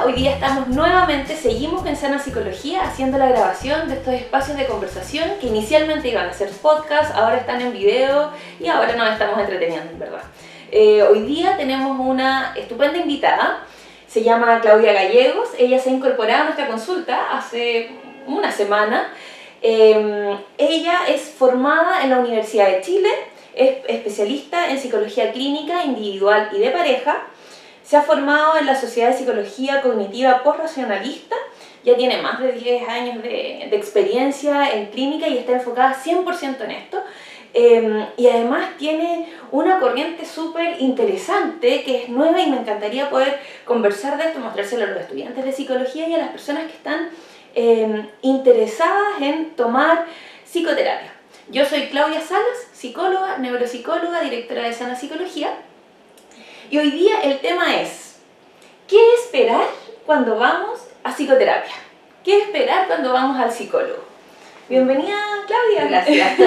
hoy día estamos nuevamente, seguimos en Sana Psicología haciendo la grabación de estos espacios de conversación que inicialmente iban a ser podcast, ahora están en video y ahora nos estamos entreteniendo, en verdad. Hoy día tenemos una estupenda invitada, se llama Claudia Gallegos, ella se ha incorporado a nuestra consulta hace una semana. Ella es formada en la Universidad de Chile, es especialista en psicología clínica, individual y de pareja. Se ha formado en la Sociedad de Psicología Cognitiva Postracionalista, ya tiene más de 10 años de experiencia en clínica y está enfocada 100% en esto. Y además tiene una corriente súper interesante que es nueva y me encantaría poder conversar de esto, mostrárselo a los estudiantes de psicología y a las personas que están interesadas en tomar psicoterapia. Yo soy Claudia Salas, psicóloga, neuropsicóloga, directora de Sana Psicología. Y hoy día el tema es, ¿qué esperar cuando vamos a psicoterapia? ¿Qué esperar cuando vamos al psicólogo? Bienvenida, Claudia. Gracias.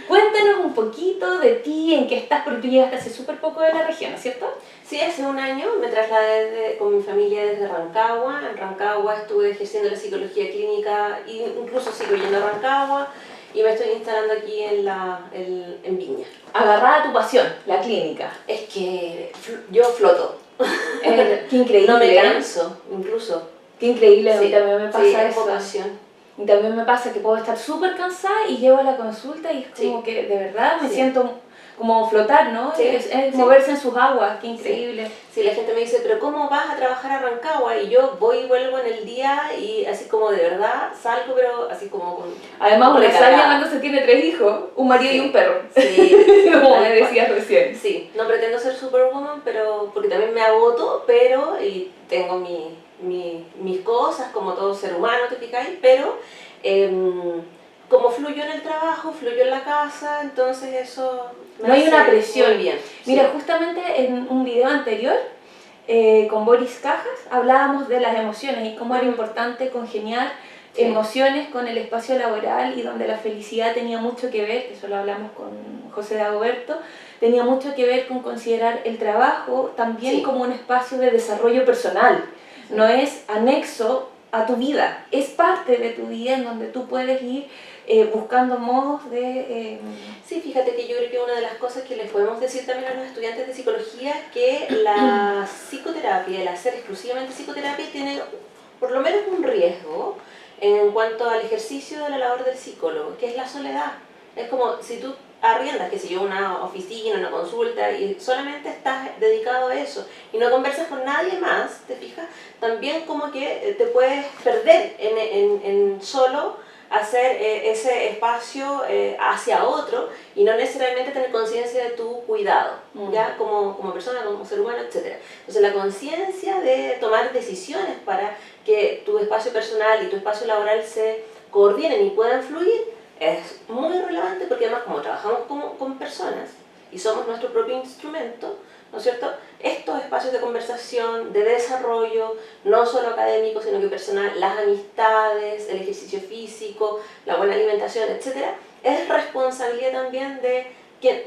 Cuéntanos un poquito de ti, en qué estás, porque tú llegaste hace súper poco de la región, ¿no es cierto? Sí, hace un año me trasladé con mi familia desde Rancagua. En Rancagua estuve ejerciendo la psicología clínica e incluso sigo yendo a Rancagua y me estoy instalando aquí en Viña. Agarrada a tu pasión, la clínica. Es que yo floto. Qué increíble. No me canso, incluso. Qué increíble, Sí, también me pasa sí, es eso. vocación. Y también me pasa que puedo estar súper cansada y llego a la consulta y es como que de verdad me siento como flotar, ¿no? Sí, es moverse en sus aguas, qué increíble. Sí, la gente me dice, pero ¿cómo vas a trabajar a Rancagua? Y yo voy y vuelvo en el día y así como de verdad salgo, pero así como con... Además uno extraña cuando se tiene 3 hijos, un marido y un perro. Sí. Como me decías recién. Sí, no pretendo ser superwoman, pero porque también me agoto, pero y tengo mis cosas, como todo ser humano, ¿te fijáis? Pero como fluyo en el trabajo, fluyo en la casa, entonces eso... No hay una presión. Muy bien. Mira, Sí. justamente en un video anterior con Boris Cajas hablábamos de las emociones y cómo era importante congeniar emociones con el espacio laboral y donde la felicidad tenía mucho que ver, eso lo hablamos con José Dagoberto, tenía mucho que ver con considerar el trabajo también como un espacio de desarrollo personal, no es anexo a tu vida, es parte de tu vida en donde tú puedes ir buscando modos de... Sí, fíjate que yo creo que una de las cosas que les podemos decir también a los estudiantes de psicología es que la psicoterapia, el hacer exclusivamente psicoterapia tiene por lo menos un riesgo en cuanto al ejercicio de la labor del psicólogo, que es la soledad. Es como si tú arriendas, qué sé yo, una oficina, una consulta y solamente estás dedicado a eso y no conversas con nadie más, ¿te fijas? También como que te puedes perder en solo hacer ese espacio hacia otro y no necesariamente tener conciencia de tu cuidado, ¿ya? Como persona, como ser humano, etc. Entonces la conciencia de tomar decisiones para que tu espacio personal y tu espacio laboral se coordinen y puedan fluir es muy relevante porque además como trabajamos con personas y somos nuestro propio instrumento, ¿no es cierto? Estos espacios de conversación, de desarrollo, no solo académico, sino que personal, las amistades, el ejercicio físico, la buena alimentación, etc., es responsabilidad también de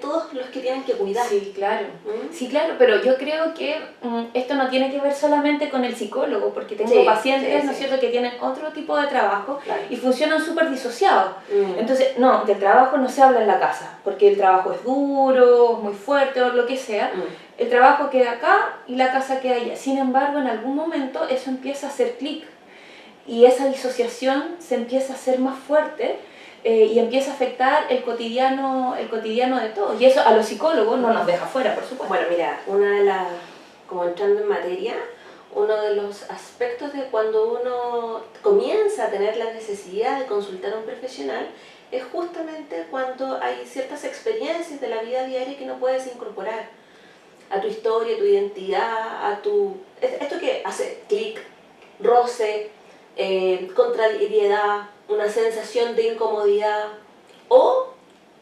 todos los que tienen que cuidar. Sí, claro. Sí, claro, pero yo creo que esto no tiene que ver solamente con el psicólogo, porque tengo pacientes, ¿no es cierto?, que tienen otro tipo de trabajo y funcionan súper disociados. Entonces, no, del trabajo no se habla en la casa, porque el trabajo es duro, es muy fuerte o lo que sea. El trabajo queda acá y la casa queda allá. Sin embargo, en algún momento eso empieza a hacer clic y esa disociación se empieza a hacer más fuerte. Y empieza a afectar el cotidiano de todos. Y eso a los psicólogos no nos deja fuera, por supuesto. Bueno, mira, como entrando en materia, uno de los aspectos de cuando uno comienza a tener la necesidad de consultar a un profesional es justamente cuando hay ciertas experiencias de la vida diaria que no puedes incorporar a tu historia, a tu identidad, esto que hace clic, roce, contrariedad, una sensación de incomodidad o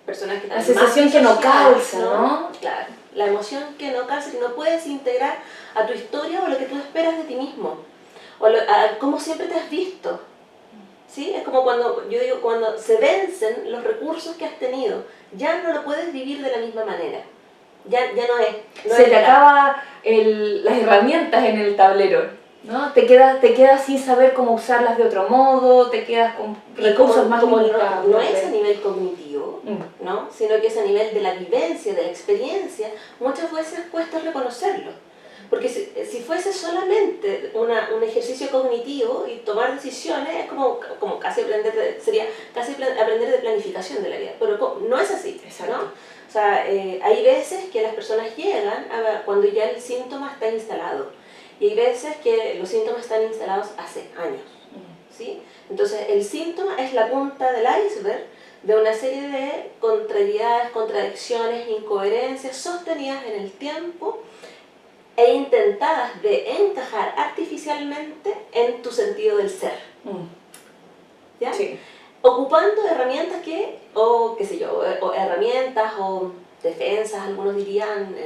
personas que la sensación que no calza, ¿no? Claro, la emoción que no calza, que no puedes integrar a tu historia o a lo que tú esperas de ti mismo o a cómo siempre te has visto. ¿Sí? Es como cuando se vencen los recursos que has tenido, ya no lo puedes vivir de la misma manera. Ya no es. Se te acaban las herramientas en el tablero. ¿no? Te quedas sin saber cómo usarlas de otro modo, te quedas con recursos más limitados. No es a nivel cognitivo, ¿no? Sino que es a nivel de la vivencia, de la experiencia, muchas veces cuesta reconocerlo. Porque si fuese solamente un ejercicio cognitivo y tomar decisiones, es como casi sería casi aprender de planificación de la vida. Pero no es así, exacto, ¿no? O sea, hay veces que las personas llegan cuando ya el síntoma está instalado. Y hay veces que los síntomas están instalados hace años, ¿sí? Entonces, el síntoma es la punta del iceberg de una serie de contrariedades, contradicciones, incoherencias sostenidas en el tiempo e intentadas de encajar artificialmente en tu sentido del ser. ¿Ya? Sí. Ocupando herramientas o herramientas o defensas, algunos dirían,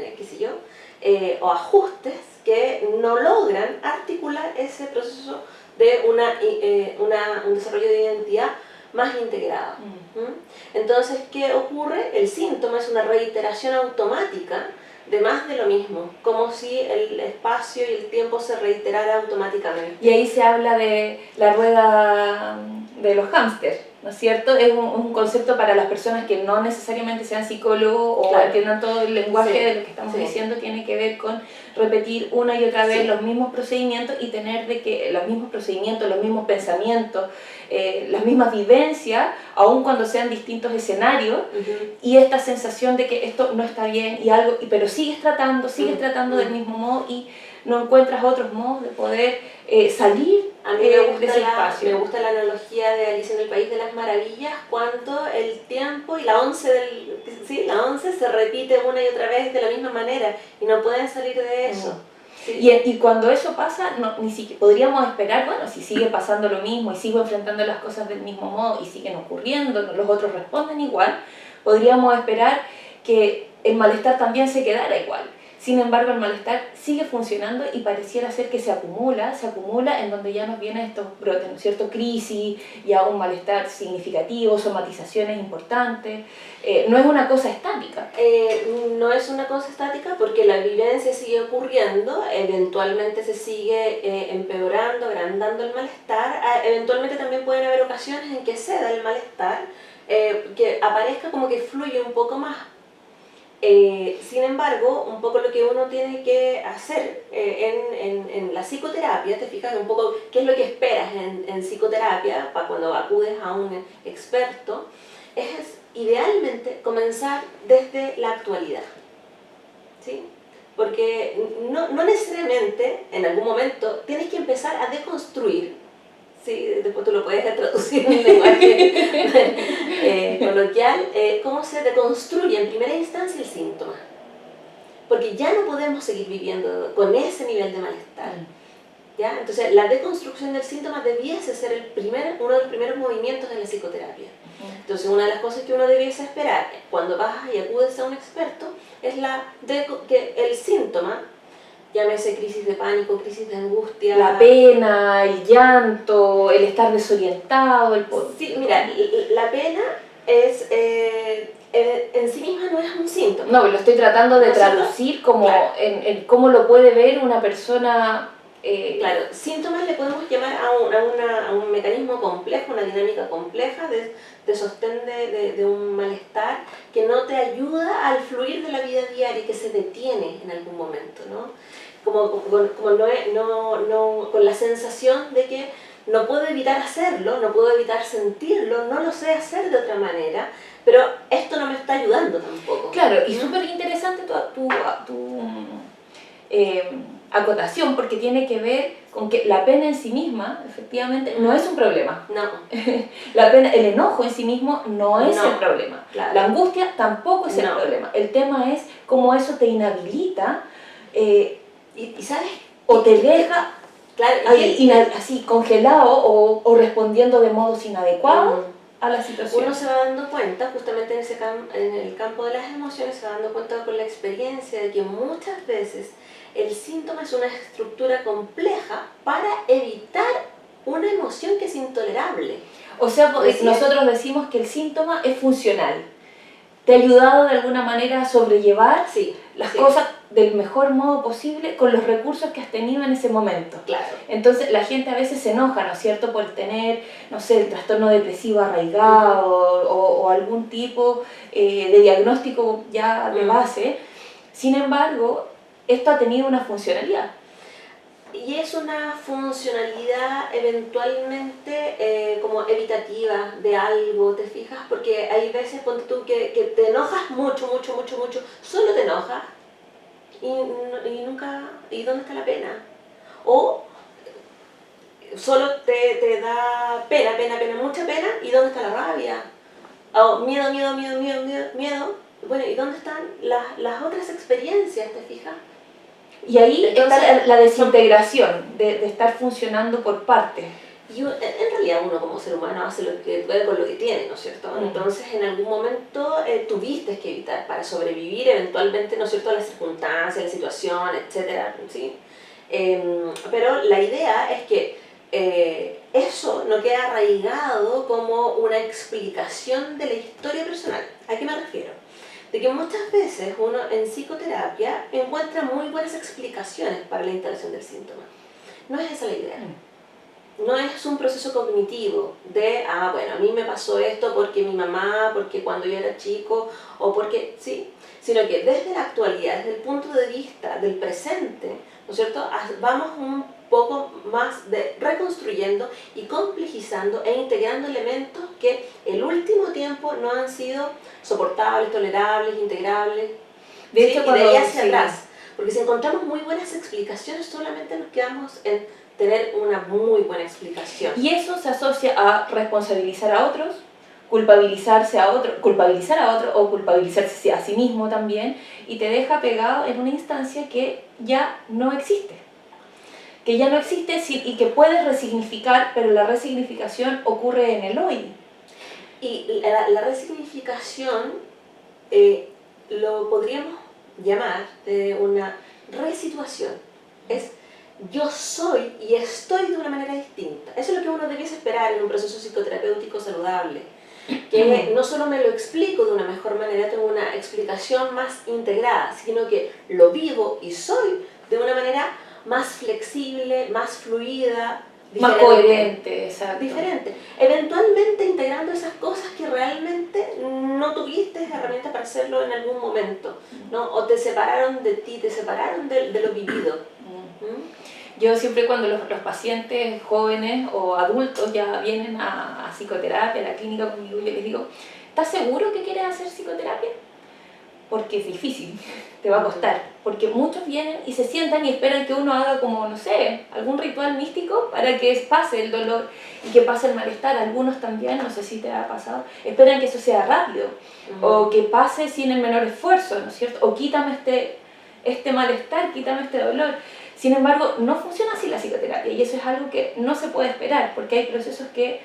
o ajustes que no logran articular ese proceso de un desarrollo de identidad más integrado. Entonces, ¿qué ocurre? El síntoma es una reiteración automática de más de lo mismo, como si el espacio y el tiempo se reiterara automáticamente. Y ahí se habla de la rueda de los hámsters, ¿no es cierto? Es un concepto para las personas que no necesariamente sean psicólogos o claro, entiendan todo el lenguaje de lo que estamos sí, diciendo, tiene que ver con repetir una y otra vez sí, los mismos procedimientos y tener de que los mismos procedimientos, los mismos pensamientos, las mismas vivencias, aun cuando sean distintos escenarios, y esta sensación de que esto no está bien y algo, pero sigues tratando del mismo modo y no encuentras otros modos de poder salir a mí de ese espacio. Me gusta la analogía de Alicia en el País de las Maravillas, cuando el tiempo y la once se repite una y otra vez de la misma manera y no pueden salir de eso. Sí. Y cuando eso pasa, ni siquiera podríamos esperar, bueno, si sigue pasando lo mismo y sigo enfrentando las cosas del mismo modo y siguen ocurriendo, los otros responden igual, podríamos esperar que el malestar también se quedara igual. Sin embargo, el malestar sigue funcionando y pareciera ser que se acumula en donde ya nos vienen estos brotes, ¿no es cierto? Crisis, ya un malestar significativo, somatizaciones importantes. No es una cosa estática. No es una cosa estática porque la vivencia sigue ocurriendo, eventualmente se sigue empeorando, agrandando el malestar. Eventualmente también pueden haber ocasiones en que ceda el malestar, que aparezca como que fluye un poco más. Sin embargo, un poco lo que uno tiene que hacer en la psicoterapia, te fijas un poco qué es lo que esperas en psicoterapia para cuando acudes a un experto, es idealmente comenzar desde la actualidad, ¿sí? Porque no necesariamente en algún momento tienes que empezar a deconstruir. Sí, después tú lo puedes traducir en lenguaje coloquial, cómo se deconstruye en primera instancia el síntoma. Porque ya no podemos seguir viviendo con ese nivel de malestar. ¿Ya? Entonces, la deconstrucción del síntoma debiese ser uno de los primeros movimientos de la psicoterapia. Entonces, una de las cosas que uno debiese esperar cuando vas y acudes a un experto es que el síntoma, llámese crisis de pánico, crisis de angustia, la pena, el llanto, el estar desorientado, Sí, mira, la pena es en sí misma no es un síntoma. No, lo estoy tratando de traducir como claro, en cómo lo puede ver una persona. Claro, síntomas le podemos llamar a un mecanismo complejo, una dinámica compleja de sostén de un malestar que no te ayuda al fluir de la vida diaria y que se detiene en algún momento, ¿no? Con la sensación de que no puedo evitar hacerlo, no puedo evitar sentirlo, no lo sé hacer de otra manera, pero esto no me está ayudando tampoco. Claro, y súper interesante tu acotación, porque tiene que ver con que la pena en sí misma, efectivamente, no es un problema. No. La pena, el enojo en sí mismo no es el problema. Claro. La angustia tampoco es el problema. El tema es cómo eso te inhabilita y ¿sabes? O te deja claro, así congelado o respondiendo de modos inadecuados a la situación. Uno se va dando cuenta, justamente en el campo de las emociones, se va dando cuenta con la experiencia de que muchas veces el síntoma es una estructura compleja para evitar una emoción que es intolerable. O sea, nosotros decimos que el síntoma es funcional. ¿Te ha ayudado de alguna manera a sobrellevar las Sí. cosas del mejor modo posible con los recursos que has tenido en ese momento. Claro. Entonces la gente a veces se enoja, ¿no es cierto?, por tener, no sé, el trastorno depresivo arraigado o algún tipo de diagnóstico ya de base. Sin embargo, esto ha tenido una funcionalidad. Y es una funcionalidad eventualmente como evitativa de algo, ¿te fijas? Porque hay veces, ponte tú, que te enojas mucho, solo te enojas y nunca, ¿y dónde está la pena? O solo te da pena, mucha pena, ¿y dónde está la rabia? O miedo. Bueno, ¿y dónde están las otras experiencias, te fijas? Y ahí Entonces, está la desintegración de estar funcionando por partes. Y en realidad uno como ser humano hace lo que puede con lo que tiene, ¿no es cierto? Entonces en algún momento tuviste que evitar para sobrevivir eventualmente, ¿no es cierto?, las circunstancias, la situación, etcétera, ¿sí? Pero la idea es que eso no queda arraigado como una explicación de la historia personal. ¿A qué me refiero? De que muchas veces uno en psicoterapia encuentra muy buenas explicaciones para la instalación del síntoma. No es esa la idea. No es un proceso cognitivo de, bueno, a mí me pasó esto porque mi mamá, porque cuando yo era chico, o porque, sí, sino que desde la actualidad, desde el punto de vista del presente, ¿no es cierto?, vamos un poco más de reconstruyendo y complejizando e integrando elementos que el último tiempo no han sido soportables, tolerables, integrables, de hecho, y de ahí hacia atrás. Porque si encontramos muy buenas explicaciones, solamente nos quedamos en tener una muy buena explicación. Y eso se asocia a responsabilizar a otros, culpabilizar a otro o culpabilizarse a sí mismo también, y te deja pegado en una instancia que ya no existe. Que ya no existe y que puedes resignificar, pero la resignificación ocurre en el hoy. Y la resignificación lo podríamos llamar una resituación. Es yo soy y estoy de una manera distinta. Eso es lo que uno debiese esperar en un proceso psicoterapéutico saludable. Que no solo me lo explico de una mejor manera, tengo una explicación más integrada, sino que lo vivo y soy de una manera más flexible, más fluida, más coherente, exacto. Diferente. Eventualmente integrando esas cosas que realmente no tuviste herramientas para hacerlo en algún momento, ¿no? O te separaron de ti, te separaron de lo vivido. Yo siempre cuando los pacientes jóvenes o adultos ya vienen a psicoterapia, a la clínica conmigo, yo les digo, ¿estás seguro que quieres hacer psicoterapia? Porque es difícil, te va a costar, porque muchos vienen y se sientan y esperan que uno haga como, no sé, algún ritual místico para que pase el dolor y que pase el malestar. Algunos también, no sé si te ha pasado, esperan que eso sea rápido o que pase sin el menor esfuerzo, ¿no es cierto? O quítame este malestar, quítame este dolor. Sin embargo, no funciona así la psicoterapia y eso es algo que no se puede esperar porque hay procesos que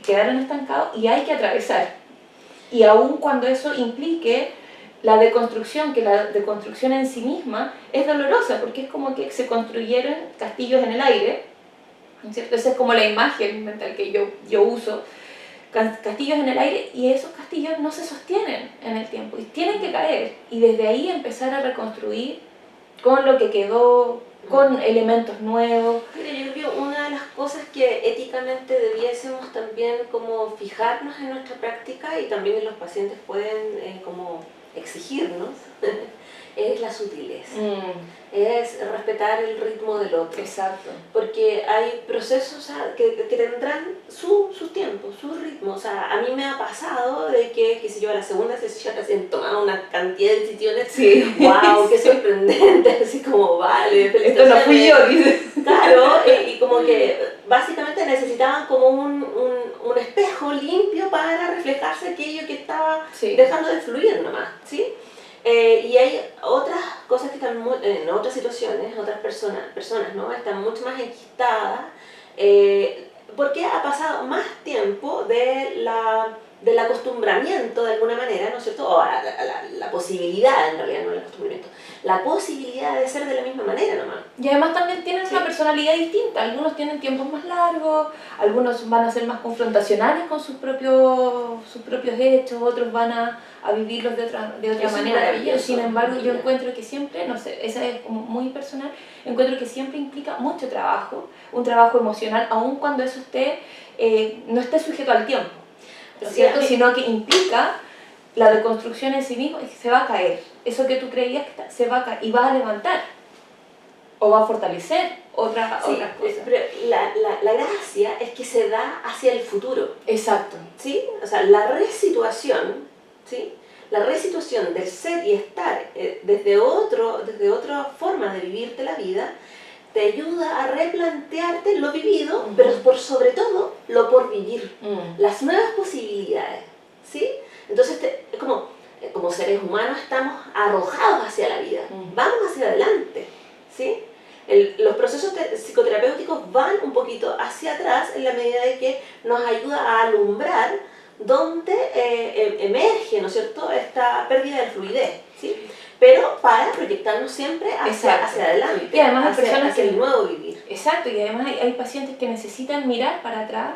quedaron estancados y hay que atravesar. Y aun cuando eso implique la deconstrucción, que la deconstrucción en sí misma es dolorosa porque es como que se construyeron castillos en el aire, ¿no es cierto? Esa es como la imagen mental que yo uso, castillos en el aire, y esos castillos no se sostienen en el tiempo y tienen que caer y desde ahí empezar a reconstruir con lo que quedó, con elementos nuevos. Mira, yo creo que una de las cosas que éticamente debiésemos también como fijarnos en nuestra práctica y también en los pacientes pueden como exigirnos es la sutileza, es respetar el ritmo del otro. Exacto. Porque hay procesos que tendrán sus tiempos, sus ritmos. O sea, a mí me ha pasado de que, qué sé yo, a la segunda sesión recién tomado una cantidad de decisiones. Sí. ¡Wow! ¡Qué sorprendente! Así como, vale, esto no fui yo, dice. Claro, y como que básicamente necesitaban como un espejo limpio para reflejarse aquello que estaba dejando de fluir nomás, ¿sí? Y hay otras cosas que están en otras situaciones, otras personas ¿no? Están mucho más enquistadas porque ha pasado más tiempo de la del acostumbramiento de alguna manera, ¿no es cierto? O a la posibilidad, en realidad, no el acostumbramiento, la posibilidad de ser de la misma manera nomás. Y además también tienen una personalidad distinta, algunos tienen tiempos más largos, algunos van a ser más confrontacionales con sus propios hechos, otros van a vivirlos de otra manera. Sin embargo, yo encuentro que siempre, no sé, esa es como muy personal, encuentro que siempre implica mucho trabajo, un trabajo emocional, aun cuando eso no esté sujeto al tiempo, ¿cierto? Sino que implica la deconstrucción en sí mismo, es que se va a caer. Eso que tú creías que se va a caer y va a levantar o va a fortalecer otras cosas. Pero la gracia es que se da hacia el futuro. Exacto. ¿Sí? O sea, la resituación, ¿sí? La resituación del ser y estar desde otra forma de vivirte la vida te ayuda a replantearte lo vivido, pero por sobre todo lo por vivir, las nuevas posibilidades, ¿sí? Entonces, es como seres humanos estamos arrojados hacia la vida, vamos hacia adelante, ¿sí? Los procesos psicoterapéuticos van un poquito hacia atrás en la medida de que nos ayuda a alumbrar dónde emerge, ¿no es cierto?, esta pérdida de fluidez, ¿sí? Pero para proyectarnos siempre hacia adelante, y además hay personas hacia el nuevo vivir. Exacto, y además hay pacientes que necesitan mirar para atrás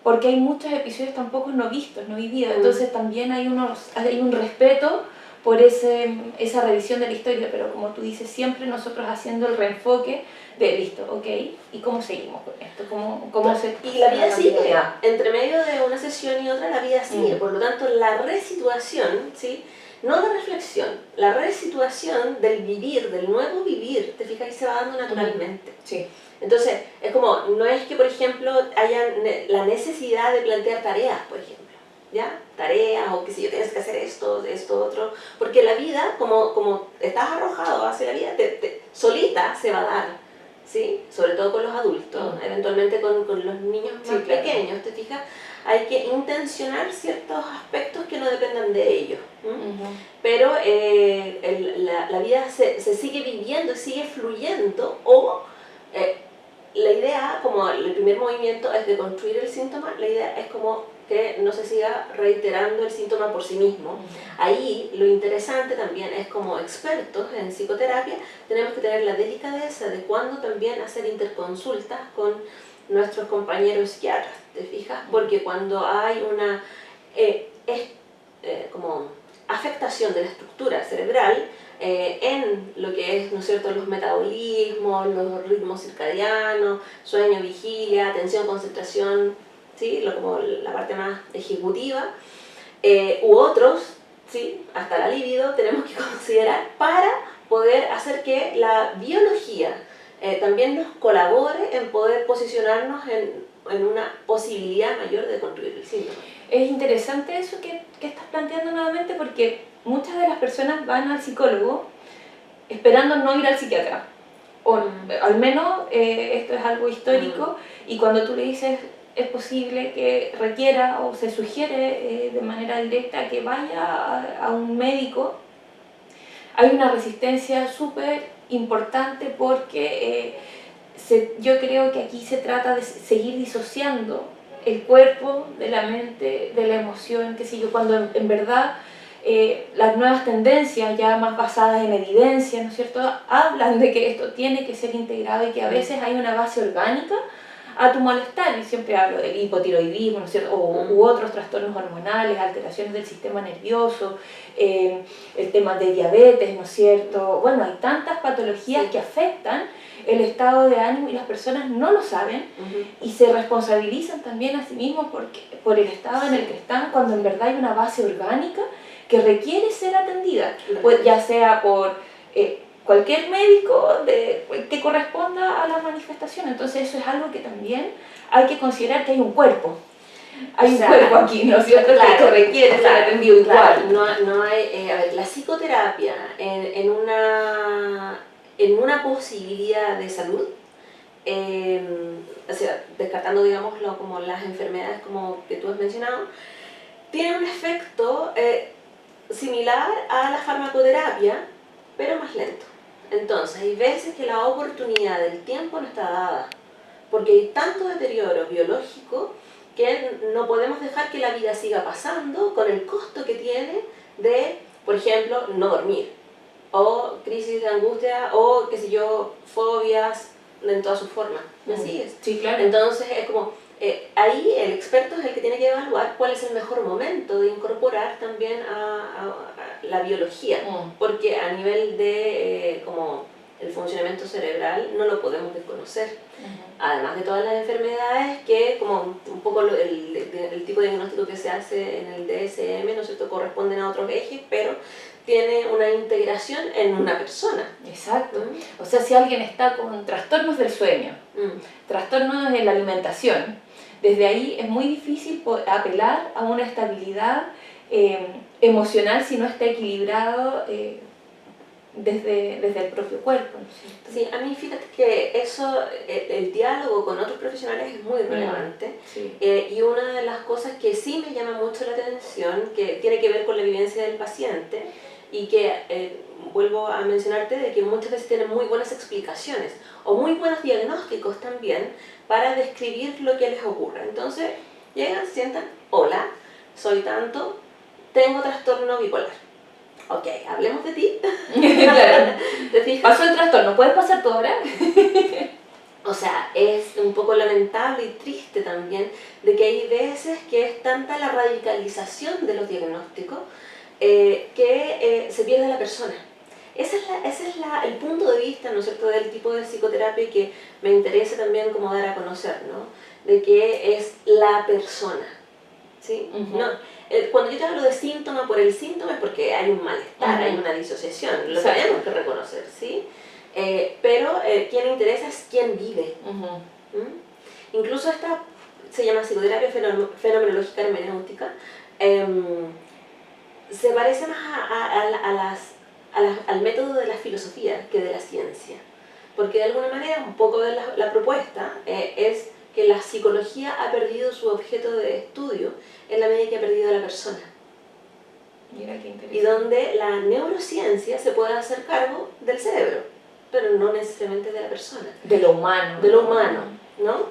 porque hay muchos episodios tampoco no vistos, no vividos, entonces también hay un respeto por esa revisión de la historia, pero como tú dices, siempre nosotros haciendo el reenfoque de listo, ok, ¿y cómo seguimos con esto? Y la vida sigue, entre medio de una sesión y otra la vida sigue, por lo tanto la resituación, ¿sí?, no de reflexión, la resituación del vivir, del nuevo vivir, te fijas, que se va dando naturalmente. Sí. Entonces, es como, no es que, por ejemplo, haya la necesidad de plantear tareas, por ejemplo, ¿ya? Tareas, o que si yo tienes que hacer esto, otro, porque la vida, como estás arrojado hacia la vida, solita se va a dar, ¿sí? Sobre todo con los adultos, eventualmente con los niños más pequeños, ¿te fijas? Hay que intencionar ciertos aspectos que no dependan de ellos. Pero la vida se sigue viviendo, sigue fluyendo, o la idea, como el primer movimiento es de construir el síntoma, la idea es como que no se siga reiterando el síntoma por sí mismo. Ahí lo interesante también es, como expertos en psicoterapia, tenemos que tener la delicadeza de cuándo también hacer interconsultas con nuestros compañeros psiquiatras, ¿te fijas? Porque cuando hay una como afectación de la estructura cerebral en lo que es, ¿no es cierto?, los metabolismos, los ritmos circadianos, sueño, vigilia, atención, concentración, ¿sí?, como la parte más ejecutiva, u otros, ¿sí?, hasta la libido, tenemos que considerar para poder hacer que la biología también nos colabore en poder posicionarnos en una posibilidad mayor de construir el síntoma. Es interesante eso que estás planteando nuevamente, porque muchas de las personas van al psicólogo esperando no ir al psiquiatra, o al menos esto es algo histórico, y cuando tú le dices es posible que requiera o se sugiere de manera directa que vaya a un médico, hay una resistencia súper importante, porque yo creo que aquí se trata de seguir disociando el cuerpo de la mente, de la emoción, qué sé yo, cuando en verdad las nuevas tendencias ya más basadas en evidencia, ¿no es cierto?, hablan de que esto tiene que ser integrado y que a veces hay una base orgánica a tu malestar. Y siempre hablo del hipotiroidismo, ¿no es cierto?, u otros trastornos hormonales, alteraciones del sistema nervioso, el tema de diabetes, ¿no es cierto? Bueno, hay tantas patologías que afectan el estado de ánimo y las personas no lo saben y se responsabilizan también a sí mismos por el estado en el que están, cuando en verdad hay una base orgánica que requiere ser atendida, pues ya sea por cualquier médico que corresponda a la manifestación. Entonces eso es algo que también hay que considerar, que hay un cuerpo. Hay un cuerpo aquí, ¿no es cierto?, que requiere ser atendido igual. No hay, a ver, la psicoterapia en una posibilidad de salud, o sea, descartando, digámoslo, como las enfermedades como que tú has mencionado, tiene un efecto similar a la farmacoterapia, pero más lento. Entonces, hay veces que la oportunidad del tiempo no está dada, porque hay tanto deterioro biológico que no podemos dejar que la vida siga pasando con el costo que tiene de, por ejemplo, no dormir, o crisis de angustia, o qué sé yo, fobias en todas sus formas. Y así es. Sí, claro. Entonces es como, ahí el experto es el que tiene que evaluar cuál es el mejor momento de incorporar también a la biología, porque a nivel de como el funcionamiento cerebral no lo podemos desconocer. Además de todas las enfermedades que, como un poco el tipo de diagnóstico que se hace en el DSM, ¿no es cierto?, corresponden a otros ejes, pero tiene una integración en una persona. Exacto. O sea, si alguien está con trastornos del sueño, trastornos en la alimentación, desde ahí es muy difícil apelar a una estabilidad emocional si no está equilibrado desde el propio cuerpo, ¿no es cierto? Sí, a mí fíjate que eso, el diálogo con otros profesionales es muy relevante. Sí. Y una de las cosas que sí me llama mucho la atención, que tiene que ver con la vivencia del paciente, y que vuelvo a mencionarte de que muchas veces tienen muy buenas explicaciones o muy buenos diagnósticos también para describir lo que les ocurre. Entonces llegan, sientan, hola, soy tanto, tengo trastorno bipolar. Ok, hablemos de ti. Claro. ¿Te fijas? Pasó el trastorno, ¿puedes pasar tú ahora? O sea, es un poco lamentable y triste también de que hay veces que es tanta la radicalización de los diagnósticos que se pierde la persona. Ese es el punto de vista, ¿no es cierto?, del tipo de psicoterapia que me interesa también como dar a conocer, ¿no? De que es la persona, ¿sí? No, cuando yo te hablo de síntoma por el síntoma es porque hay un malestar, hay una disociación, lo tenemos que reconocer, ¿sí? Pero quien interesa es quien vive. Incluso esta se llama psicoterapia fenomenológica hermenéutica. Se parece más al método de la filosofía que de la ciencia, porque de alguna manera un poco de la propuesta es que la psicología ha perdido su objeto de estudio en la medida que ha perdido a la persona. Mira qué interesante. Y donde la neurociencia se puede hacer cargo del cerebro, pero no necesariamente de la persona. De lo humano. De lo humano, ¿no?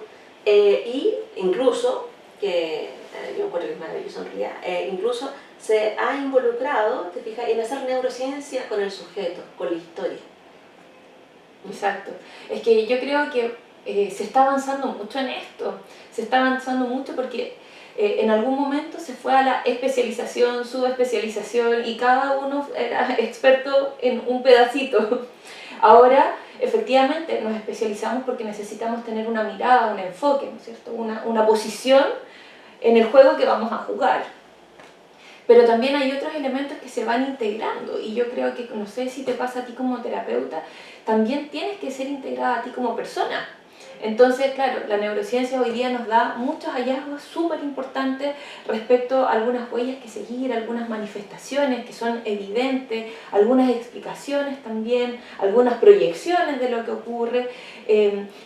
Y incluso, que yo encuentro que es maravilloso en realidad, incluso se ha involucrado, te fijas, en hacer neurociencia con el sujeto, con la historia. Exacto. Es que yo creo que se está avanzando mucho en esto. Se está avanzando mucho porque en algún momento se fue a la especialización, subespecialización y cada uno era experto en un pedacito. Ahora, efectivamente, nos especializamos porque necesitamos tener una mirada, un enfoque, ¿no es cierto?, una posición en el juego que vamos a jugar. Pero también hay otros elementos que se van integrando y yo creo que, no sé si te pasa a ti como terapeuta, también tienes que ser integrada a ti como persona. Entonces, claro, la neurociencia hoy día nos da muchos hallazgos súper importantes respecto a algunas huellas que seguir, algunas manifestaciones que son evidentes, algunas explicaciones también, algunas proyecciones de lo que ocurre.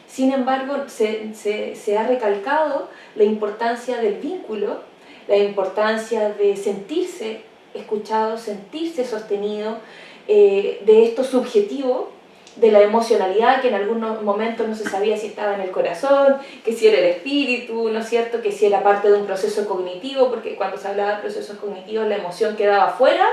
Sin embargo, se ha recalcado la importancia del vínculo, la importancia de sentirse escuchado, sentirse sostenido, de esto subjetivo, de la emocionalidad que en algunos momentos no se sabía si estaba en el corazón, que si era el espíritu, ¿no es cierto?, que si era parte de un proceso cognitivo, porque cuando se hablaba de procesos cognitivos la emoción quedaba fuera,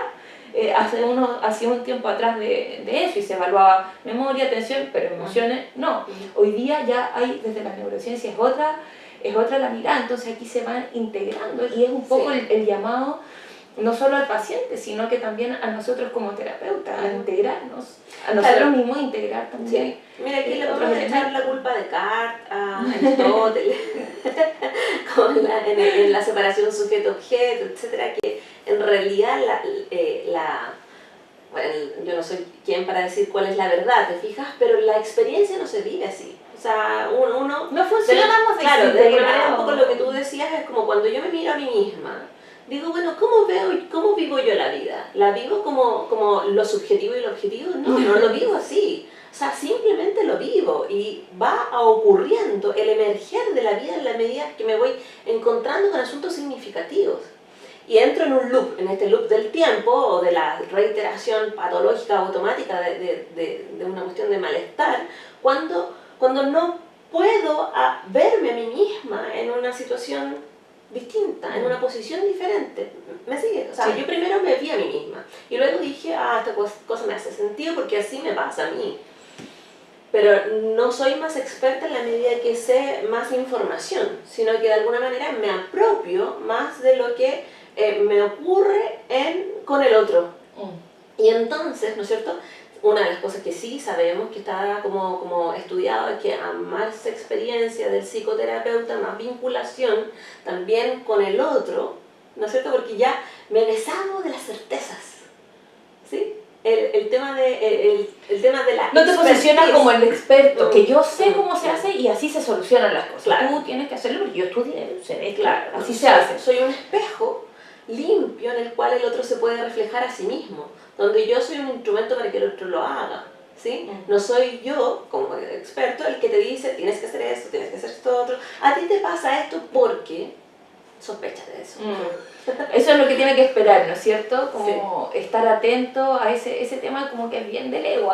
hace un tiempo atrás de eso, y se evaluaba memoria, atención, pero emociones no. Hoy día ya hay, desde la neurociencia es otra la mirada, entonces aquí se van integrando y es un poco el llamado no solo al paciente, sino que también a nosotros como terapeutas, a integrarnos, a nosotros mismos integrar también. Sí. Mira, aquí le podemos echar la culpa a Descartes, a Aristóteles, en la separación sujeto-objeto, etcétera, que en realidad bueno, yo no soy quien para decir cuál es la verdad, ¿te fijas? Pero la experiencia no se vive así. O sea, uno no funcionamos claro, de alguna manera un poco lo que tú decías es como cuando yo me miro a mí misma, digo, bueno, ¿cómo vivo yo la vida? ¿La vivo como lo subjetivo y lo objetivo? No lo vivo así. O sea, simplemente lo vivo y va ocurriendo el emerger de la vida en la medida que me voy encontrando con asuntos significativos. Y entro en un loop, en este loop del tiempo o de la reiteración patológica automática de una cuestión de malestar, cuando no puedo verme a mí misma en una situación distinta, en una posición diferente. ¿Me sigue? O sea, yo primero me vi a mí misma y luego dije, esta cosa me hace sentido porque así me pasa a mí. Pero no soy más experta en la medida que sé más información, sino que de alguna manera me apropio más de lo que me ocurre con el otro. Y entonces, ¿no es cierto? Una de las cosas que sí sabemos que está como estudiado es que a más experiencia del psicoterapeuta, más vinculación también con el otro, ¿no es cierto? Porque ya me deshago de las certezas, ¿sí? El tema de la no te posicionas como el experto, que yo sé Mm. cómo se hace y así se solucionan las cosas. Claro. Tú tienes que hacerlo porque yo estudié, se ve, Claro, así se hace. Soy un espejo limpio en el cual el otro se puede reflejar a sí mismo, donde yo soy un instrumento para que el otro lo haga, ¿sí? No soy yo, como experto, el que te dice tienes que hacer esto, tienes que hacer esto otro. A ti te pasa esto porque sospechas de eso. Eso es lo que tiene que esperar, ¿no es cierto? Como estar atento a ese tema, como que es bien del ego,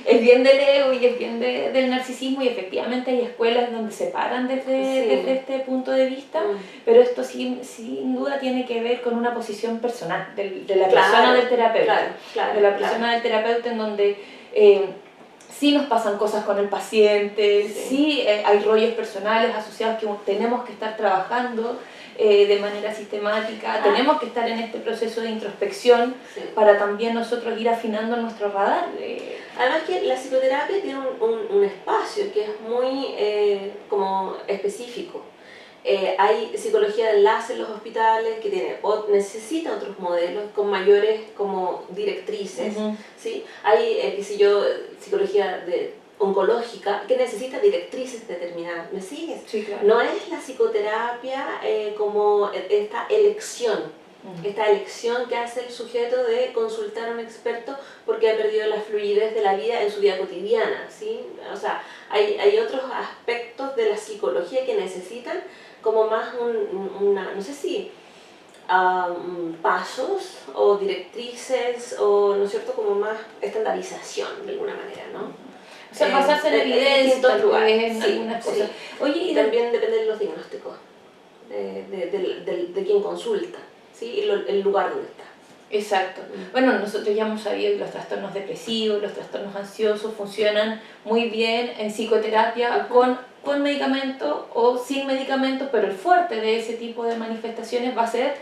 es bien del ego y es bien del narcisismo, y efectivamente hay escuelas donde se paran desde este punto de vista, pero esto sin duda tiene que ver con una posición personal de la persona del terapeuta, de la persona del terapeuta, en donde sí nos pasan cosas con el paciente, sí hay rollos personales asociados que tenemos que estar trabajando de manera sistemática, tenemos que estar en este proceso de introspección para también nosotros ir afinando nuestro radar. Además que la psicoterapia tiene un espacio que es muy como específico. Hay psicología de enlace en los hospitales que necesita otros modelos con mayores como directrices, ¿sí? Hay, qué sé yo, psicología oncológica que necesita directrices determinadas. ¿Me sigues? Sí, claro. No es la psicoterapia como esta elección. Esta elección que hace el sujeto de consultar a un experto porque ha perdido la fluidez de la vida en su vida cotidiana, ¿sí? O sea, hay otros aspectos de la psicología que necesitan como más no sé si pasos o directrices o, ¿no es cierto?, como más estandarización de alguna manera, ¿no? O sea, basarse en evidencia, en algunas cosas. Oye, y también depende de los diagnósticos, de quien consulta, ¿sí? Y el lugar donde está. Exacto. Bueno, nosotros ya hemos sabido que los trastornos depresivos, los trastornos ansiosos funcionan muy bien en psicoterapia con medicamentos o sin medicamentos, pero el fuerte de ese tipo de manifestaciones va a ser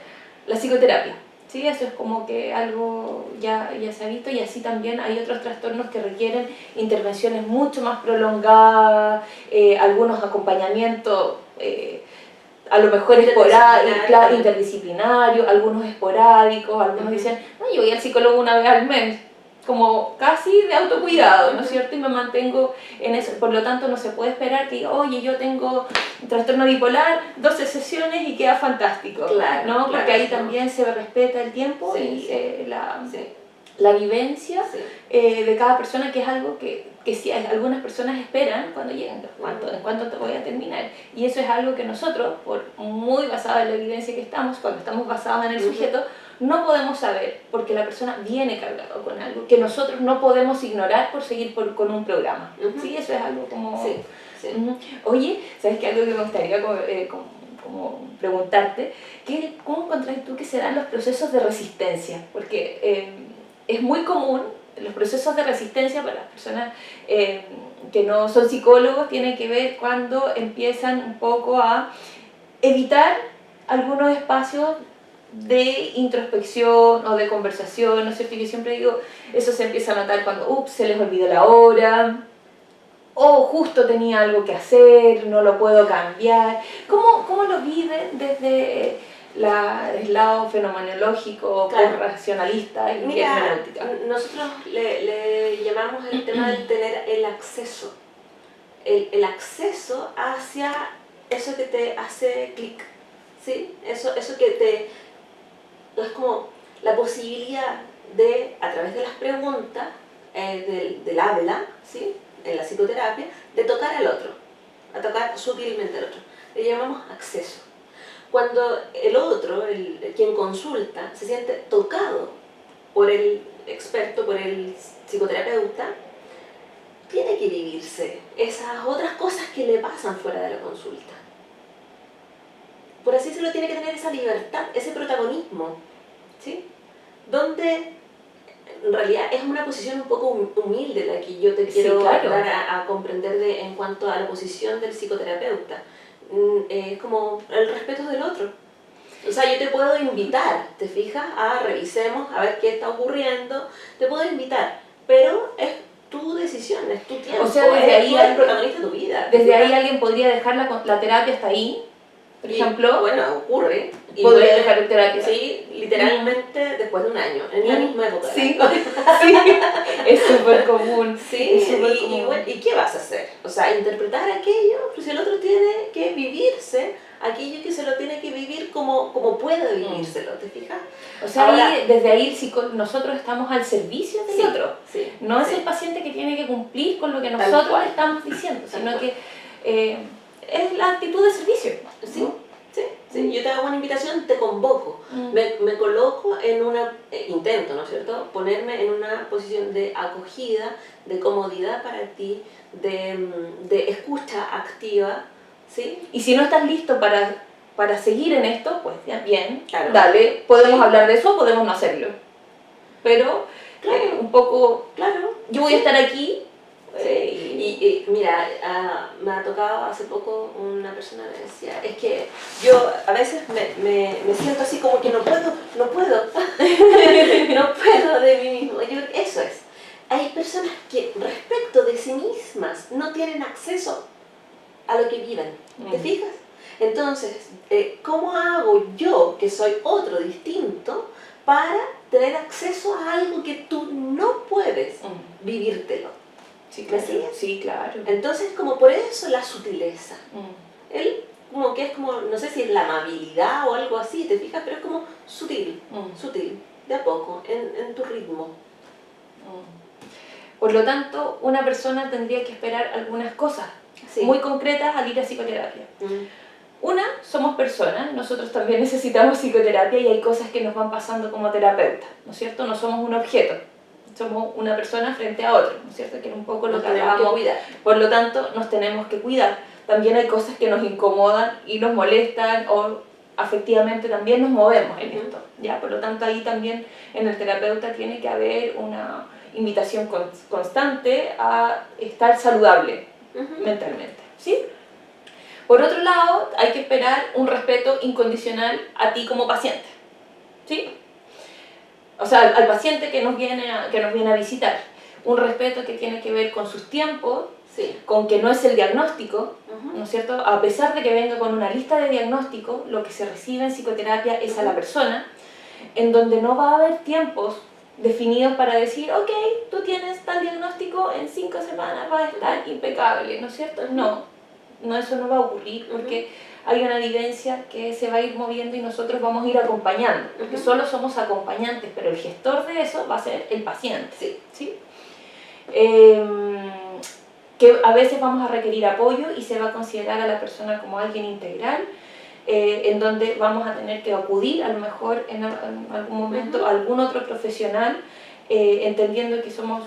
la psicoterapia. ¿Sí? Eso es como que algo ya se ha visto, y así también hay otros trastornos que requieren intervenciones mucho más prolongadas, algunos acompañamientos a lo mejor esporádicos, interdisciplinarios, algunos esporádicos, algunos dicen, no, yo voy al psicólogo una vez al mes, como casi de autocuidado, ¿no es cierto? Y me mantengo en eso. Por lo tanto, no se puede esperar que diga, oye, yo tengo un trastorno bipolar, 12 sesiones y queda fantástico, ¿no? Porque ahí también se respeta el tiempo y la vivencia de cada persona, que es algo que sí, algunas personas esperan cuando llegan, en cuánto te voy a terminar. Y eso es algo que nosotros, por muy basada en la evidencia que estamos, cuando estamos basados en el sujeto, no podemos saber, porque la persona viene cargada con algo que nosotros no podemos ignorar por seguir con un programa. ¿Sí? Eso es algo como... Oye, ¿sabes qué? Algo que me gustaría como preguntarte, ¿cómo encontrás tú que se dan los procesos de resistencia? Porque es muy común, los procesos de resistencia para las personas que no son psicólogos, tienen que ver cuando empiezan un poco a evitar algunos espacios de introspección o de conversación, ¿no es cierto? Y yo siempre digo, eso se empieza a notar cuando se les olvidó la hora, o justo tenía algo que hacer, no lo puedo cambiar. ¿Cómo lo viven desde el lado fenomenológico, racionalista y hermenéutica? Nosotros le llamamos el tema del tener el acceso. El acceso hacia eso que te hace clic, ¿sí? Eso que es como la posibilidad de, a través de las preguntas, del habla, ¿sí?, en la psicoterapia, de tocar al otro, a tocar sutilmente al otro. Le llamamos acceso. Cuando el otro, quien consulta, se siente tocado por el experto, por el psicoterapeuta, tiene que vivirse esas otras cosas que le pasan fuera de la consulta. por así decirlo, tiene que tener esa libertad, ese protagonismo, ¿sí? Donde en realidad es una posición un poco humilde la que yo te quiero claro. dar a comprender en cuanto a la posición del psicoterapeuta. Es como el respeto del otro. O sea, yo te puedo invitar, ¿te fijas? Revisemos, a ver qué está ocurriendo. Te puedo invitar, pero es tu decisión, es tu tiempo. O sea, desde ahí tú eres el protagonista de tu vida. Desde ahí alguien podría dejar la terapia hasta ahí, por ejemplo. Bueno, ocurre. Podría dejar la terapia. Sí, literalmente después de un año, en la misma época. Sí, sí, es súper común. Sí, ¿y qué vas a hacer? O sea, interpretar aquello, pues el otro tiene que vivirse aquello que se lo tiene que vivir como puede vivírselo, ¿te fijas? O sea, ahora, desde ahí nosotros estamos al servicio del otro. Sí, no es el paciente que tiene que cumplir con lo que nosotros estamos diciendo, sino que es la actitud de servicio. Sí, ¿no? Sí, yo te hago una invitación, te convoco, me coloco en una, intento, ¿no es cierto?, ponerme en una posición de acogida, de comodidad para ti, de escucha activa, ¿sí? Y si no estás listo para seguir en esto, pues ya bien, claro. Dale, podemos hablar de eso, podemos no hacerlo. Pero claro. Un poco, claro. Yo voy a estar aquí. Y mira, me ha tocado hace poco una persona me decía, es que yo a veces me siento así como que no puedo no puedo de mí mismo. Yo, eso es, hay personas que respecto de sí mismas no tienen acceso a lo que viven, ¿te fijas? Entonces, ¿cómo hago yo, que soy otro distinto, para tener acceso a algo que tú no puedes vivírtelo? Sí, claro. Sí, claro. Entonces, como por eso la sutileza. Él como que es como, no sé si es la amabilidad o algo así, ¿te fijas? Pero es como sutil, sutil, de a poco, en tu ritmo. Por lo tanto, una persona tendría que esperar algunas cosas muy concretas al ir a psicoterapia. Una, somos personas, nosotros también necesitamos psicoterapia y hay cosas que nos van pasando como terapeutas, ¿no es cierto? No somos un objeto. Somos una persona frente a otra, ¿no es cierto? Que es un poco lo que hablamos. Por lo tanto, nos tenemos que cuidar. También hay cosas que nos incomodan y nos molestan o afectivamente también nos movemos en esto, ¿ya? Por lo tanto, ahí también en el terapeuta tiene que haber una invitación constante a estar saludable mentalmente, ¿sí? Por otro lado, hay que esperar un respeto incondicional a ti como paciente, ¿sí? O sea, al paciente que nos viene a visitar. Un respeto que tiene que ver con sus tiempos, con que no es el diagnóstico, ¿no es cierto? A pesar de que venga con una lista de diagnóstico, lo que se recibe en psicoterapia es a la persona, en donde no va a haber tiempos definidos para decir, ok, tú tienes tal diagnóstico, en 5 semanas va a estar impecable, ¿no es cierto? No, eso no va a ocurrir porque hay una vivencia que se va a ir moviendo y nosotros vamos a ir acompañando, porque solo somos acompañantes, pero el gestor de eso va a ser el paciente. ¿Sí? Que a veces vamos a requerir apoyo y se va a considerar a la persona como alguien integral, en donde vamos a tener que acudir a lo mejor en algún momento a algún otro profesional, entendiendo que somos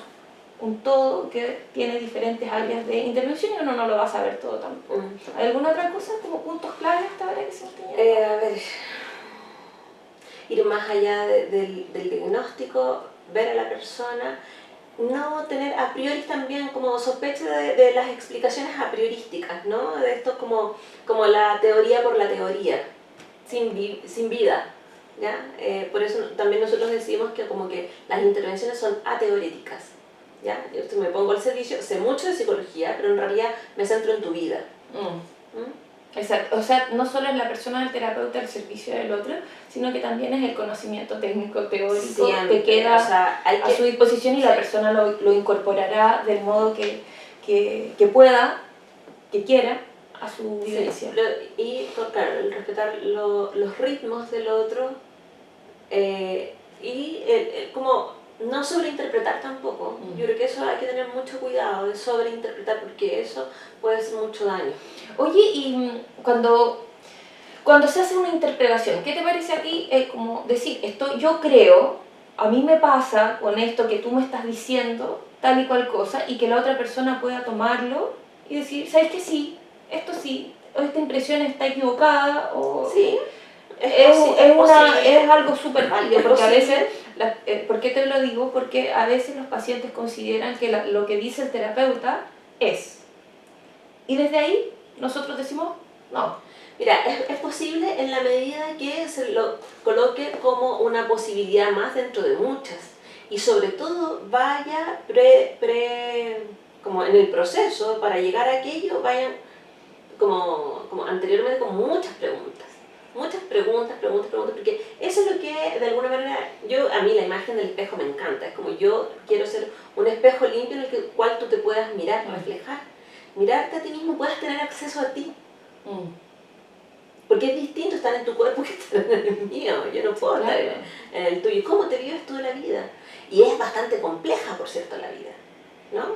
un todo que tiene diferentes áreas de intervención y uno no lo va a saber todo tampoco. ¿Hay alguna otra cosa como puntos clave hasta ahora que se enseñan? A ver, ir más allá del diagnóstico, ver a la persona, no tener a priori también como sospecha de las explicaciones a priorísticas, ¿no? De esto como la teoría por la teoría, sin vida, ¿ya? Por eso también nosotros decimos que como que las intervenciones son ateoréticas. ¿Ya? Yo me pongo al servicio, sé mucho de psicología, pero en realidad me centro en tu vida. Exacto, o sea, no solo es la persona del terapeuta al servicio del otro, sino que también es el conocimiento técnico, teórico, que queda a su disposición y la persona lo incorporará del modo que pueda, que quiera, a su vivencia. Y, claro, el respetar los ritmos del otro y como no sobreinterpretar tampoco. Yo creo que eso hay que tener mucho cuidado de sobreinterpretar porque eso puede hacer mucho daño. Oye, y cuando se hace una interpretación, ¿qué te parece a ti como decir, esto yo creo, a mí me pasa con esto que tú me estás diciendo, tal y cual cosa, y que la otra persona pueda tomarlo y decir, ¿sabes qué? Sí, esto sí, esta impresión está equivocada, o Sí, es algo súper válido, porque a posible. veces, ¿por qué te lo digo? Porque a veces los pacientes consideran que lo que dice el terapeuta es, y desde ahí nosotros decimos, no. Mira, es posible en la medida que se lo coloque como una posibilidad más dentro de muchas, y sobre todo vaya como en el proceso para llegar a aquello, vayan como anteriormente con muchas preguntas. Muchas preguntas, porque eso es lo que de alguna manera, a mí la imagen del espejo me encanta, es como yo quiero ser un espejo limpio en el cual tú te puedas mirar, reflejar, mirarte a ti mismo, puedas tener acceso a ti. Porque es distinto estar en tu cuerpo que estar en el mío, yo no puedo estar en el tuyo. ¿Cómo te vives tú la vida? Y es bastante compleja, por cierto, la vida, ¿no?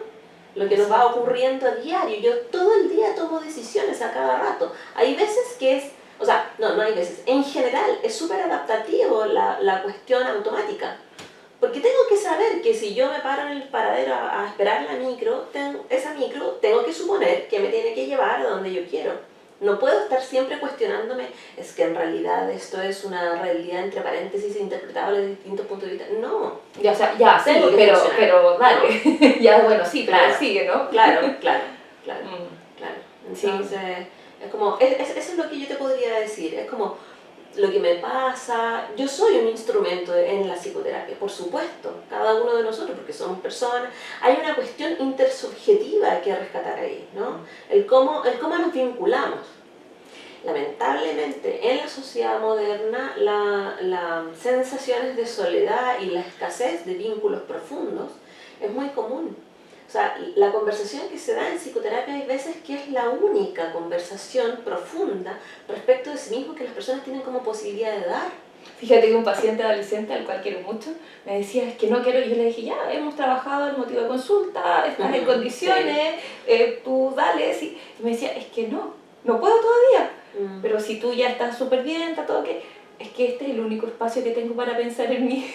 Lo que nos va ocurriendo a diario. Yo todo el día tomo decisiones a cada rato. Hay veces que es, no hay veces. En general es súper adaptativo la cuestión automática. Porque tengo que saber que si yo me paro en el paradero a esperar la micro, esa micro tengo que suponer que me tiene que llevar a donde yo quiero. No puedo estar siempre cuestionándome, es que en realidad esto es una realidad entre paréntesis interpretable desde distintos puntos de vista. No. Ya, sí, pero dale. ¿No? Ya, bueno, sí, claro, pero sigue, ¿no? Claro. Entonces, es como, eso es lo que yo te podría decir, es como lo que me pasa. Yo soy un instrumento en la psicoterapia, por supuesto, cada uno de nosotros, porque somos personas. Hay una cuestión intersubjetiva que rescatar ahí, ¿no? El cómo nos vinculamos. Lamentablemente, en la sociedad moderna, las sensaciones de soledad y la escasez de vínculos profundos es muy común. O sea, la conversación que se da en psicoterapia hay veces que es la única conversación profunda respecto de sí mismo que las personas tienen como posibilidad de dar. Fíjate que un paciente adolescente al cual quiero mucho me decía, es que no quiero, y yo le dije, ya, hemos trabajado el motivo de consulta, estás en condiciones, tú dale, sí. Y me decía, es que no puedo todavía, pero si tú ya estás súper bien, está todo ok, es que este es el único espacio que tengo para pensar en mí.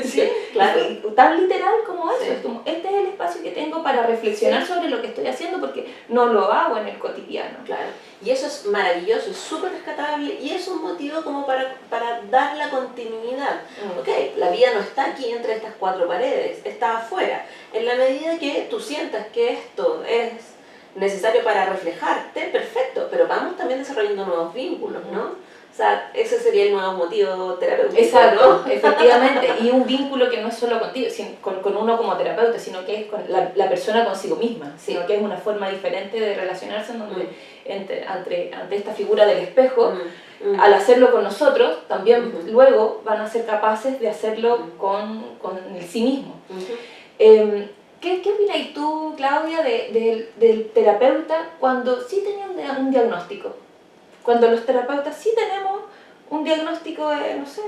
Sí, claro. Tan literal como eso, es como, este es el espacio que tengo para reflexionar sobre lo que estoy haciendo porque no lo hago en el cotidiano. Claro, y eso es maravilloso, es súper rescatable y es un motivo como para dar la continuidad. Ok, la vida no está aquí entre estas cuatro paredes, está afuera. En la medida que tú sientas que esto es necesario para reflejarte, perfecto, pero vamos también desarrollando nuevos vínculos, ¿no? O sea, ese sería el nuevo motivo terapéutico. Exacto, ¿no? Efectivamente. Y un vínculo que no es solo contigo, con uno como terapeuta, sino que es con la persona consigo misma, sino que es una forma diferente de relacionarse en donde, ante esta figura del espejo, al hacerlo con nosotros, también luego van a ser capaces de hacerlo con el sí mismo. ¿Qué opinas tú, Claudia, del terapeuta cuando sí tenía un diagnóstico? Cuando los terapeutas sí tenemos un diagnóstico de, no sé,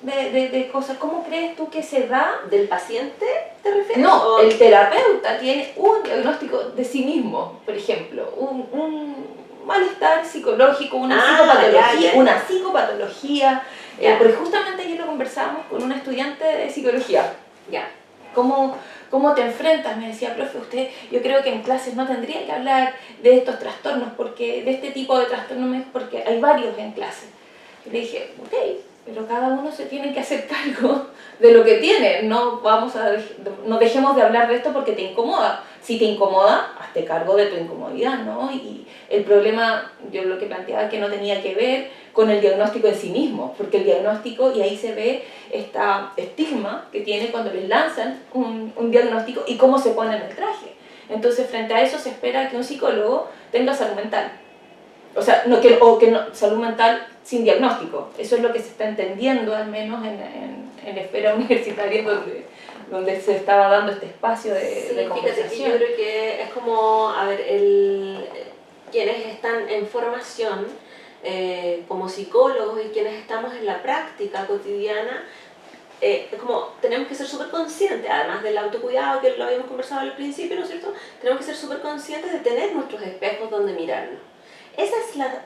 de cosas, ¿cómo crees tú que se da? ¿Del paciente te refieres? No, el terapeuta tiene un diagnóstico de sí mismo, por ejemplo, un malestar psicológico, una psicopatología, porque justamente ayer lo conversábamos con una estudiante de psicología. ¿Cómo te enfrentas? Me decía, profe, yo creo que en clases no tendría que hablar de estos trastornos, porque de este tipo de trastornos, porque hay varios en clase. Y le dije, ok, pero cada uno se tiene que hacer cargo de lo que tiene, no dejemos de hablar de esto porque te incomoda. Si te incomoda, hazte cargo de tu incomodidad, ¿no? Y el problema, yo lo que planteaba, que no tenía que ver con el diagnóstico en sí mismo, porque el diagnóstico, y ahí se ve esta estigma que tiene cuando les lanzan un diagnóstico y cómo se ponen el traje. Entonces, frente a eso se espera que un psicólogo tenga salud mental. O sea, salud mental sin diagnóstico. Eso es lo que se está entendiendo, al menos en la esfera universitaria, donde se estaba dando este espacio de conversación. Fíjate que yo creo que es como, quienes están en formación como psicólogos y quienes estamos en la práctica cotidiana, es como tenemos que ser súper conscientes, además del autocuidado que lo habíamos conversado al principio, ¿no es cierto? Tenemos que ser súper conscientes de tener nuestros espejos donde mirarnos. Esa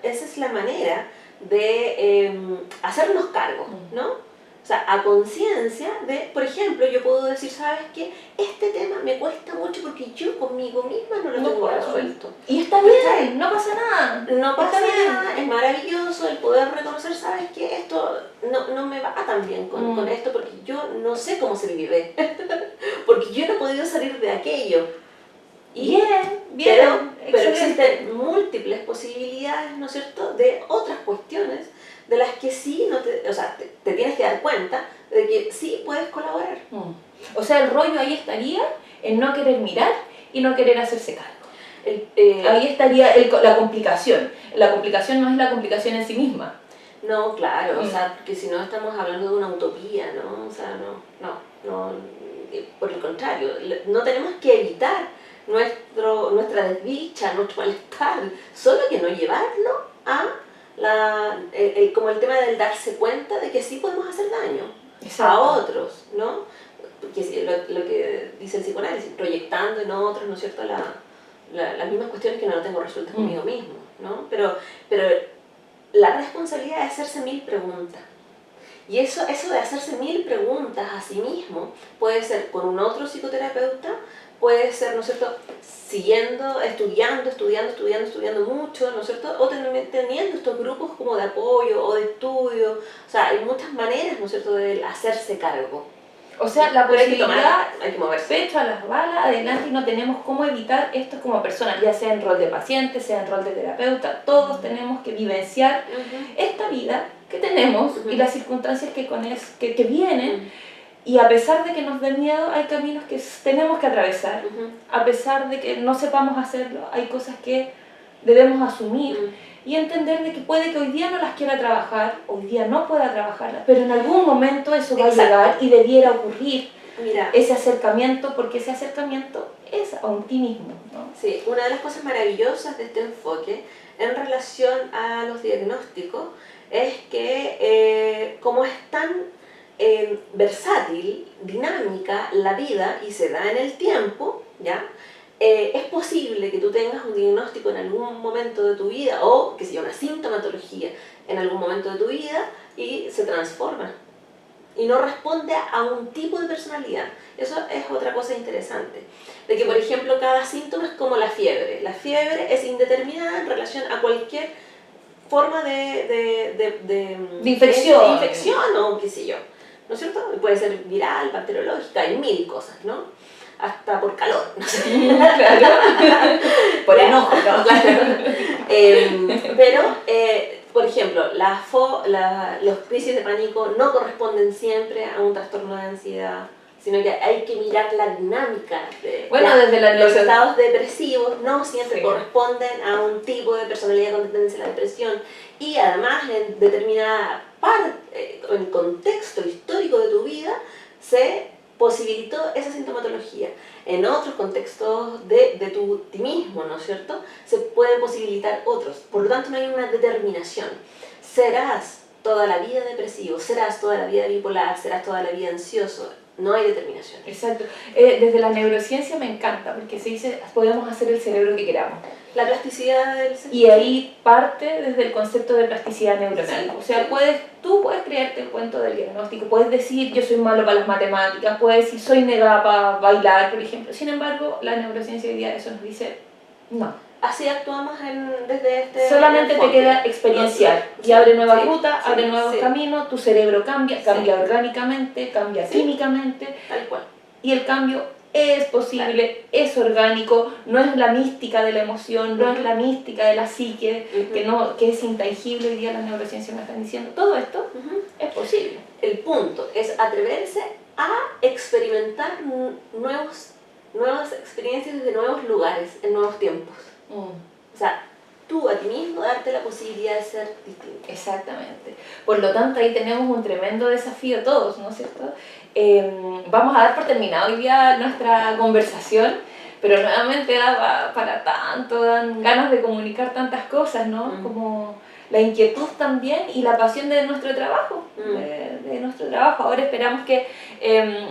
es la manera de hacernos cargo, ¿no? O O sea, a conciencia de, por ejemplo, yo puedo decir, ¿sabes qué? Este tema me cuesta mucho porque yo conmigo misma no lo tengo resuelto. Y está bien, no pasa nada. No pasa Está nada, bien. es maravilloso el poder reconocer, ¿sabes qué? Esto no me va tan bien con esto porque yo no sé cómo se vive. Porque yo no he podido salir de aquello. Bien, pero existen múltiples posibilidades, ¿no es cierto?, de otras cuestiones de las que sí te tienes que dar cuenta de que sí puedes colaborar. O sea, el rollo ahí estaría en no querer mirar y no querer hacerse cargo. Ahí estaría la complicación. La complicación no es la complicación en sí misma. No, claro, o sea, porque si no estamos hablando de una utopía, ¿no? O sea, no, por el contrario, no tenemos que evitar nuestra desdicha, nuestro malestar, solo que no llevarlo a como el tema del darse cuenta de que sí podemos hacer daño. Exacto. A otros, ¿no? Porque lo que dice el psicoanálisis, proyectando en otros, ¿no es cierto?, las mismas cuestiones que no lo tengo resueltas conmigo mismo, ¿no? Pero la responsabilidad es hacerse 1000 preguntas. Y eso de hacerse 1000 preguntas a sí mismo puede ser con un otro psicoterapeuta, puede ser, ¿no es cierto?, siguiendo, estudiando mucho, ¿no es cierto?, o teniendo estos grupos como de apoyo o de estudio. O sea, hay muchas maneras, ¿no es cierto?, de hacerse cargo. O sea, la posibilidad, hay que moverse. Pecho a las balas, adelante, y no tenemos cómo evitar esto como personas, ya sea en rol de paciente, sea en rol de terapeuta, todos tenemos que vivenciar esta vida que tenemos y las circunstancias que vienen, y a pesar de que nos dé miedo, hay caminos que tenemos que atravesar, a pesar de que no sepamos hacerlo, hay cosas que debemos asumir, y entender de que puede que hoy día no las quiera trabajar, hoy día no pueda trabajarlas, pero en algún momento eso va a llegar y debiera ocurrir. Mira, ese acercamiento, porque ese acercamiento es a un ti mismo, ¿no? Sí, una de las cosas maravillosas de este enfoque en relación a los diagnósticos es que como es tan versátil, dinámica la vida y se da en el tiempo, ¿ya? Es posible que tú tengas un diagnóstico en algún momento de tu vida o que sea una sintomatología en algún momento de tu vida y se transforma y no responde a un tipo de personalidad. Eso es otra cosa interesante, de que por ejemplo cada síntoma es como la fiebre. La fiebre es indeterminada en relación a cualquier forma de infección o qué sé yo, ¿no es cierto? Puede ser viral, bacteriológica, hay 1000 cosas, ¿no? Hasta por calor, no sé. Claro. Por enojo, ¿no? Claro. Pero, por ejemplo, los crisis de pánico no corresponden siempre a un trastorno de ansiedad, sino que hay que mirar la dinámica de desde los estados depresivos no siempre corresponden a un tipo de personalidad con tendencia a la depresión, y además en determinada parte, en el contexto histórico de tu vida, se posibilitó esa sintomatología. En otros contextos de ti mismo, ¿no es cierto?, se pueden posibilitar otros. Por lo tanto, no hay una determinación. Serás toda la vida depresivo, serás toda la vida bipolar, serás toda la vida ansioso. No hay determinación. Exacto. Desde la neurociencia me encanta, porque se dice, podemos hacer el cerebro que queramos. La plasticidad del cerebro. Y ahí parte desde el concepto de plasticidad neuronal. O sea, tú puedes crearte el cuento del diagnóstico, puedes decir yo soy malo para las matemáticas, puedes decir soy negada para bailar, por ejemplo. Sin embargo, la neurociencia hoy día eso nos dice no. Así actuamos desde este solamente enfoque. Te queda experienciar y abre nuevas rutas, abre nuevos sí. caminos, tu cerebro cambia orgánicamente, cambia químicamente, tal cual. Y el cambio es posible, es orgánico, no es la mística de la emoción, no es la mística de la psique, que es intangible. Hoy día las neurociencias me están diciendo, todo esto es posible. El punto es atreverse a experimentar nuevas experiencias desde nuevos lugares, en nuevos tiempos. O sea, tú a ti mismo darte la posibilidad de ser distinto. Exactamente. Por lo tanto, ahí tenemos un tremendo desafío todos, ¿no es cierto? Vamos a dar por terminado hoy día nuestra conversación, pero nuevamente da para tanto, dan ganas de comunicar tantas cosas, ¿no? Como la inquietud también y la pasión de nuestro trabajo, de nuestro trabajo. Ahora esperamos que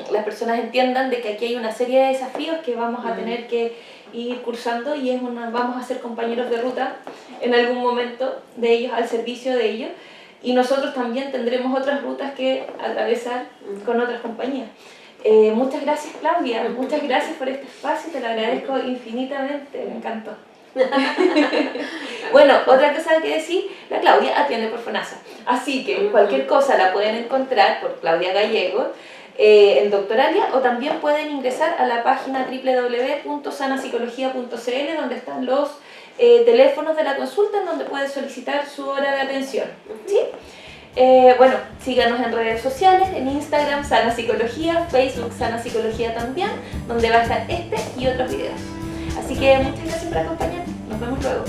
las personas entiendan de que aquí hay una serie de desafíos que vamos a tener que ir cursando, y vamos a ser compañeros de ruta en algún momento de ellos, al servicio de ellos, y nosotros también tendremos otras rutas que atravesar con otras compañías. Muchas gracias, Claudia, muchas gracias por este espacio, te lo agradezco infinitamente, me encantó. Bueno, otra cosa que decir, la Claudia atiende por FONASA, así que cualquier cosa la pueden encontrar por Claudia Gallego en Doctoralia, o también pueden ingresar a la página www.sanapsicología.cl, donde están los teléfonos de la consulta, en donde pueden solicitar su hora de atención, ¿sí? Bueno, síganos en redes sociales, en Instagram Sana Psicología, Facebook Sana Psicología también, donde va a estar este y otros videos. Así que muchas gracias por acompañarnos, nos vemos luego.